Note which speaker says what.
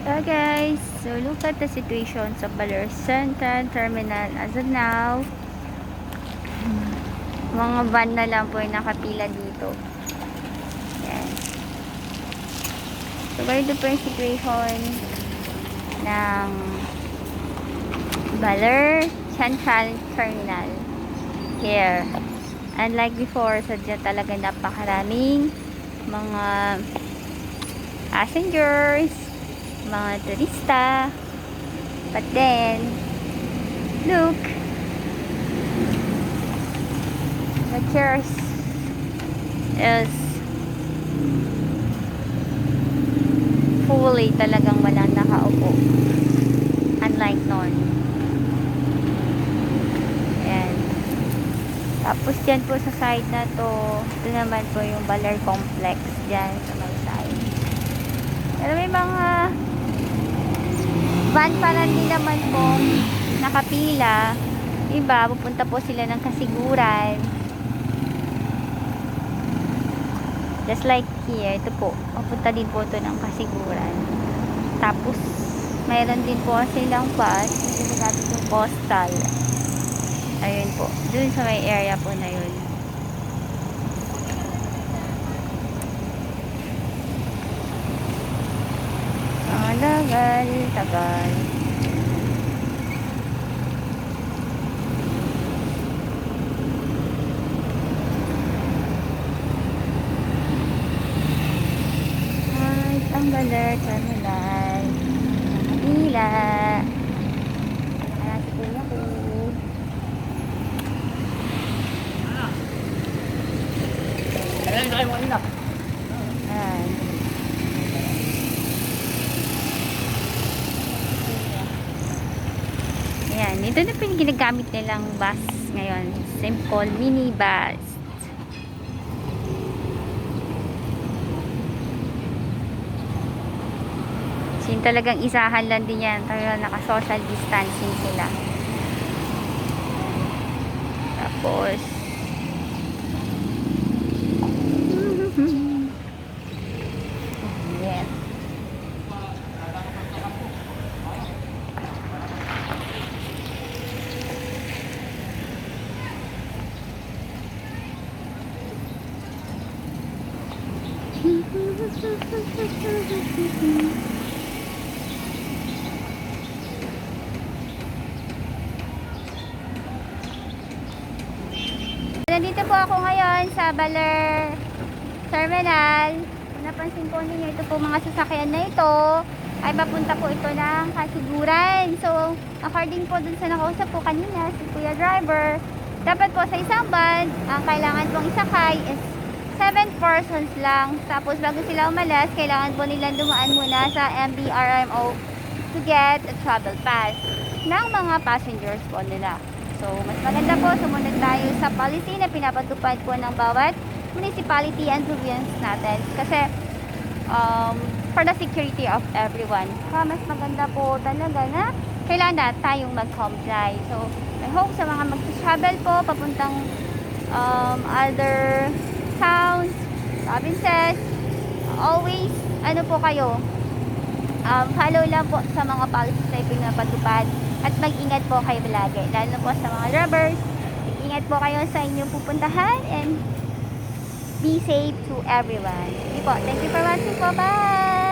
Speaker 1: Guys, so look at the situation sa Baler Central Terminal as of now. Mga van na lang po yung nakapila dito. Yan. So ganito po yung situation ng Baler Central Terminal here. Unlike before, sadya talaga napakaraming mga passengers, mga turista. But then, look, the chairs is fully, talagang walang nakaupo. Unlike noon. Ayan. Tapos dyan po sa side na to, ito naman po yung Baler Complex dyan sa may side. Pero may mga van pa rin din naman po nakapila. Iba, pupunta po sila ng Kasiguran. Just like here, ito po, pupunta din po ito ng Kasiguran. Tapos, mayroon din po silang bus, yung sinasabi yung postal. Ayun po, dun sa may area po na yun. Tagal. Ay, ang Baler Terminal. Manila. Ayan, sa kuya ko. Ayan. Ayan, ito na po yung ginagamit nilang bus ngayon. Simple mini bus. So, talagang isahan lang din yan. Talagang naka-social distancing sila. Tapos, yeah. Nandito po ako ngayon sa Baler Terminal. Napansin po ninyo, ito po mga sasakyan na ito ay papunta po ito ng Kasiguran. So, according po dun sa nakausap po kanina, si Kuya Driver, dapat po sa isang van, ang kailangan pong isakay is 7 persons lang. Tapos bago sila umalis, kailangan po nilang dumaan muna sa MBRMO to get a travel pass ng mga passengers po nila. So, mas maganda po, sumunod tayo sa policy na pinapatupad po ng bawat municipality and province natin. Kasi, for the security of everyone, mas maganda po talaga na kailangan na tayong mag-comply. So, I hope sa mga mag-travel po, papuntang other towns, provinces, always, ano po kayo, follow lang po sa mga policies na pinapatupad at mag-ingat po kayo lagi, lalo po sa mga drivers. Mag-ingat po kayo sa inyong pupuntahan and be safe to everyone. Okay po, thank you for watching po, bye!